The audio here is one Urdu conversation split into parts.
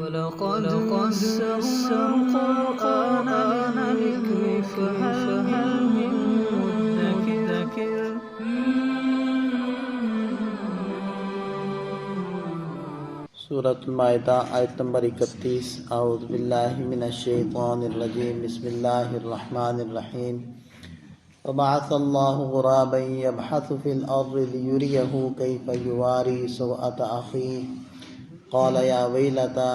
وَلَقَدْ يَسَّرْنَا الْقُرْآنَ لِلذِّكْرِ فَهَلْ مِن مُّدَّكِرٍ سورۃ المائدہ آیت نمبر 31۔ اعوذ باللہ من الشیطان الرجیم، بسم اللہ الرحمن الرحیم۔ وبعث اللہ غرابا یبحث فی الارض لیریہ کیف یواری سوءۃ اخیہ قال یا ویلتى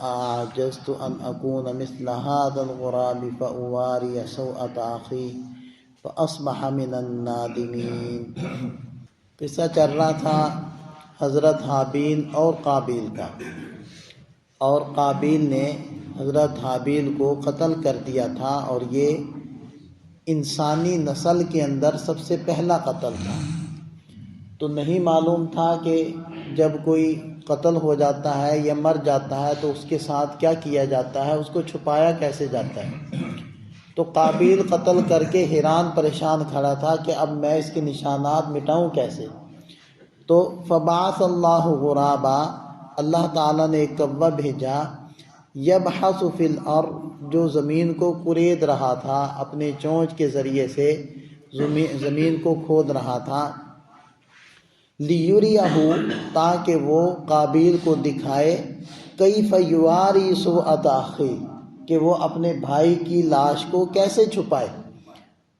اعجزت ان اکون مثل هذا الغراب فاواری سوءۃ اخی فاصبح من النادمین۔ قصہ چل رہا تھا حضرت حابیل اور قابیل کا، اور قابیل نے حضرت حابیل کو قتل کر دیا تھا، اور یہ انسانی نسل کے اندر سب سے پہلا قتل تھا۔ تو نہیں معلوم تھا کہ جب کوئی قتل ہو جاتا ہے یا مر جاتا ہے تو اس کے ساتھ کیا کیا جاتا ہے، اس کو چھپایا کیسے جاتا ہے۔ تو قابیل قتل کر کے حیران پریشان کھڑا تھا کہ اب میں اس کے نشانات مٹاؤں کیسے۔ تو فبعث اللہ غرابا، اللہ تعالیٰ نے ایک کوا بھیجا، یبحث فی الارض، جو زمین کو کورید رہا تھا، اپنے چونچ کے ذریعے سے زمین کو کھود رہا تھا، لیریہ، تاکہ وہ قابیل کو دکھائے، کیف یواری سوءۃ اخی، کہ وہ اپنے بھائی کی لاش کو کیسے چھپائے۔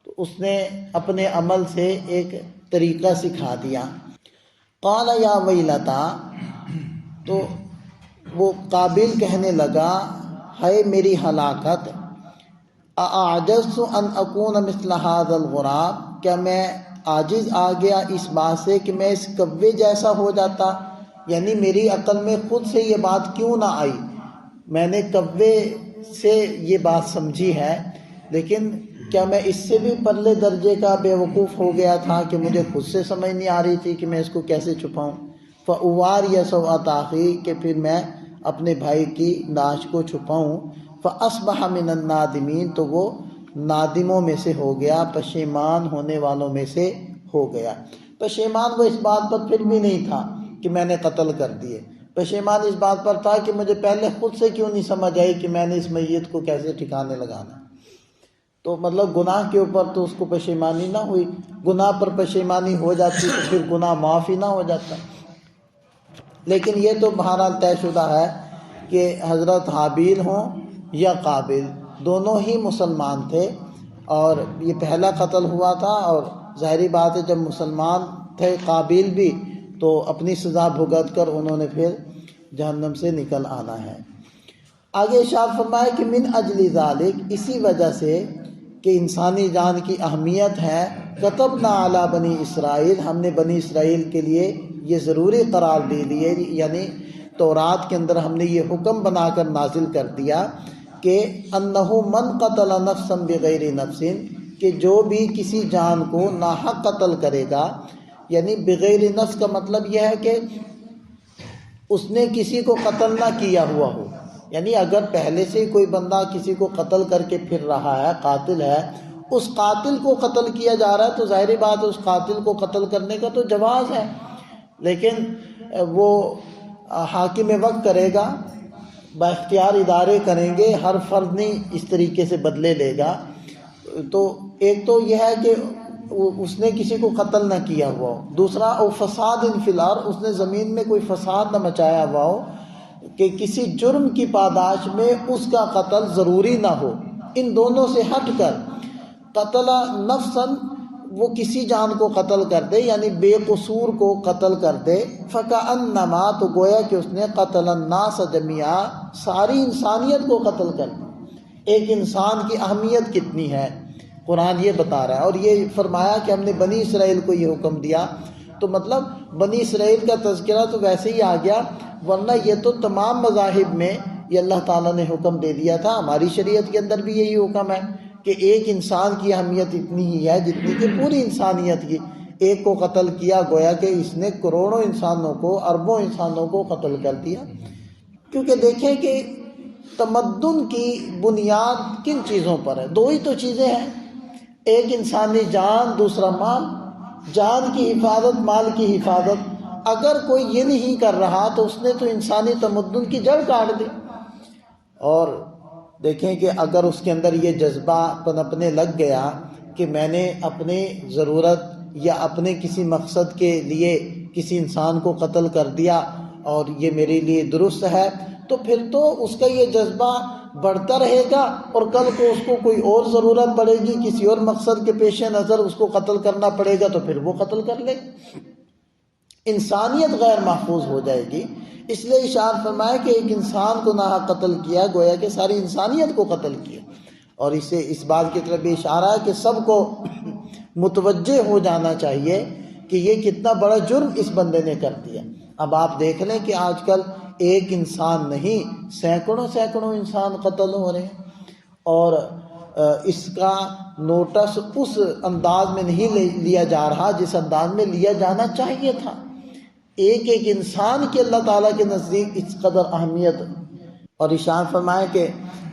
تو اس نے اپنے عمل سے ایک طریقہ سکھا دیا۔ قال یا ویلتا، تو وہ قابیل کہنے لگا، ہے میری ہلاکت، اعجزت ان اکون مثل هذا الغراب، کیا میں عاجز آ گیا اس بات سے کہ میں اس کوے جیسا ہو جاتا، یعنی میری عقل میں خود سے یہ بات کیوں نہ آئی۔ میں نے کوے سے یہ بات سمجھی ہے، لیکن کیا میں اس سے بھی پرلے درجے کا بیوقوف ہو گیا تھا کہ مجھے خود سے سمجھ نہیں آ رہی تھی کہ میں اس کو کیسے چھپاؤں۔ فَأُوَارِيَ سَوْءَةَ أَخِي، کہ پھر میں اپنے بھائی کی لاش کو چھپاؤں۔ فَأَصْبَحَ مِنَ النَّادِمِينَ، تو وہ نادموں میں سے ہو گیا، پشیمان ہونے والوں میں سے ہو گیا۔ پشیمان وہ اس بات پر پھر بھی نہیں تھا کہ میں نے قتل کر دیے، پشیمان اس بات پر تھا کہ مجھے پہلے خود سے کیوں نہیں سمجھ آئی کہ میں نے اس میت کو کیسے ٹھکانے لگانا۔ تو مطلب گناہ کے اوپر تو اس کو پشیمانی نہ ہوئی، گناہ پر پشیمانی ہو جاتی تو پھر گناہ معاف ہی نہ ہو جاتا۔ لیکن یہ تو بہرحال طے شدہ ہے کہ حضرت حابیل ہوں یا قابیل، دونوں ہی مسلمان تھے، اور یہ پہلا قتل ہوا تھا، اور ظاہری بات ہے جب مسلمان تھے قابیل بھی تو اپنی سزا بھگت کر انہوں نے پھر جہنم سے نکل آنا ہے۔ آگے ارشاد فرمائے کہ من اجل ذالک، اسی وجہ سے کہ انسانی جان کی اہمیت ہے، کتبنا علی بنی اسرائیل، ہم نے بنی اسرائیل کے لیے یہ ضروری قرار دے دیے، یعنی تورات کے اندر ہم نے یہ حکم بنا کر نازل کر دیا کہ انہ من قتل نفسا بغیر نفس، کہ جو بھی کسی جان کو ناحق قتل کرے گا، یعنی بغیر نفس کا مطلب یہ ہے کہ اس نے کسی کو قتل نہ کیا ہوا ہو، یعنی اگر پہلے سے کوئی بندہ کسی کو قتل کر کے پھر رہا ہے، قاتل ہے، اس قاتل کو قتل کیا جا رہا ہے تو ظاہری بات ہے اس قاتل کو قتل کرنے کا تو جواز ہے، لیکن وہ حاکم وقت کرے گا، با اختیار ادارے کریں گے، ہر فرد نہیں اس طریقے سے بدلے لے گا۔ تو ایک تو یہ ہے کہ اس نے کسی کو قتل نہ کیا ہوا ہو، دوسرا او فساد فی الارض، اس نے زمین میں کوئی فساد نہ مچایا ہوا ہو کہ کسی جرم کی پاداش میں اس کا قتل ضروری نہ ہو۔ ان دونوں سے ہٹ کر قتل نفسا، وہ کسی جان کو قتل کر دے، یعنی بے قصور کو قتل کر دے، فکأنما، تو گویا کہ اس نے قتل الناس جميعا، ساری انسانیت کو قتل کر دی۔ ایک انسان کی اہمیت کتنی ہے قرآن یہ بتا رہا ہے، اور یہ فرمایا کہ ہم نے بنی اسرائیل کو یہ حکم دیا، تو مطلب بنی اسرائیل کا تذکرہ تو ویسے ہی آ گیا، ورنہ یہ تو تمام مذاہب میں یہ اللہ تعالیٰ نے حکم دے دیا تھا۔ ہماری شریعت کے اندر بھی یہی حکم ہے کہ ایک انسان کی اہمیت اتنی ہی ہے جتنی کہ پوری انسانیت کی۔ ایک کو قتل کیا گویا کہ اس نے کروڑوں انسانوں کو، اربوں انسانوں کو قتل کر دیا۔ کیونکہ دیکھیں کہ تمدن کی بنیاد کن چیزوں پر ہے؟ دو ہی تو چیزیں ہیں، ایک انسانی جان، دوسرا مال۔ جان کی حفاظت، مال کی حفاظت۔ اگر کوئی یہ نہیں کر رہا تو اس نے تو انسانی تمدن کی جڑ کاٹ دی۔ اور دیکھیں کہ اگر اس کے اندر یہ جذبہ پنپنے لگ گیا کہ میں نے اپنی ضرورت یا اپنے کسی مقصد کے لیے کسی انسان کو قتل کر دیا اور یہ میرے لیے درست ہے، تو پھر تو اس کا یہ جذبہ بڑھتا رہے گا، اور کل کو اس کو کوئی اور ضرورت پڑے گی، کسی اور مقصد کے پیش نظر اس کو قتل کرنا پڑے گا، تو پھر وہ قتل کر لے، انسانیت غیر محفوظ ہو جائے گی۔ اس لیے ارشاد فرمایا کہ ایک انسان کو ناحق قتل کیا گویا کہ ساری انسانیت کو قتل کیا، اور اسے اس بات کی طرف بھی اشارہ ہے کہ سب کو متوجہ ہو جانا چاہیے کہ یہ کتنا بڑا جرم اس بندے نے کر دیا۔ اب آپ دیکھ لیں کہ آج کل ایک انسان نہیں، سینکڑوں انسان قتل ہو رہے ہیں، اور اس کا نوٹس اس انداز میں نہیں لیا جا رہا جس انداز میں لیا جانا چاہیے تھا۔ ایک ایک انسان کی اللہ تعالیٰ کے نزدیک اس قدر اہمیت، اور ارشاد فرمائے کہ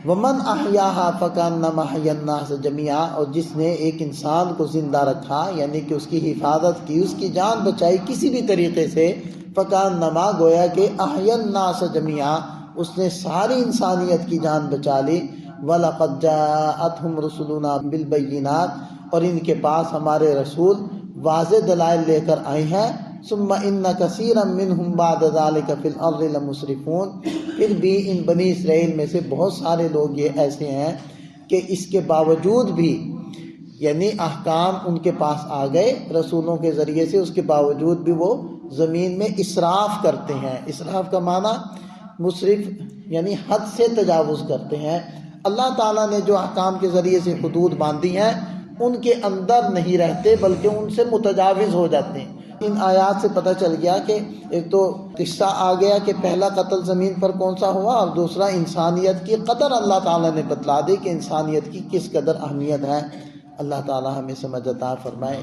وَمَنْ أَحْيَاهَا فَكَأَنَّمَا أَحْيَا النَّاسَ جَمِيعًا، اور جس نے ایک انسان کو زندہ رکھا یعنی کہ اس کی حفاظت کی، اس کی جان بچائی کسی بھی طریقے سے، فَكَأَنَّمَا گویا کہ أَحْيَا النَّاسَ جَمِيعًا، اس نے ساری انسانیت کی جان بچا لی۔ وَلَقَدْ جَاءَتْهُمْ رُسُلُنَا بِالْبَيِّنَاتِ، اور ان کے پاس ہمارے رسول واضح دلائل لے کر آئے ہیں۔ ثُمَّ إِنَّ كَثِيرًا مِّنْهُمْ بَعْدَ ذَلِكَ فِي الْأَرْضِ لَمُسْرِفُونَ، پھر بھی ان بنی اسرائیل میں سے بہت سارے لوگ یہ ایسے ہیں کہ اس کے باوجود بھی، یعنی احکام ان کے پاس آ گئے رسولوں کے ذریعے سے، اس کے باوجود بھی وہ زمین میں اسراف کرتے ہیں۔ اسراف کا معنی مسرف یعنی حد سے تجاوز کرتے ہیں۔ اللہ تعالیٰ نے جو احکام کے ذریعے سے حدود باندھی ہیں ان کے اندر نہیں رہتے بلکہ ان سے متجاوز ہو جاتے ہیں۔ ان آیات سے پتہ چل گیا کہ ایک تو قصہ آ گیا کہ پہلا قتل زمین پر کون سا ہوا، اور دوسرا انسانیت کی قدر اللہ تعالیٰ نے بتلا دی کہ انسانیت کی کس قدر اہمیت ہے۔ اللہ تعالیٰ ہمیں سمجھ عطا فرمائے۔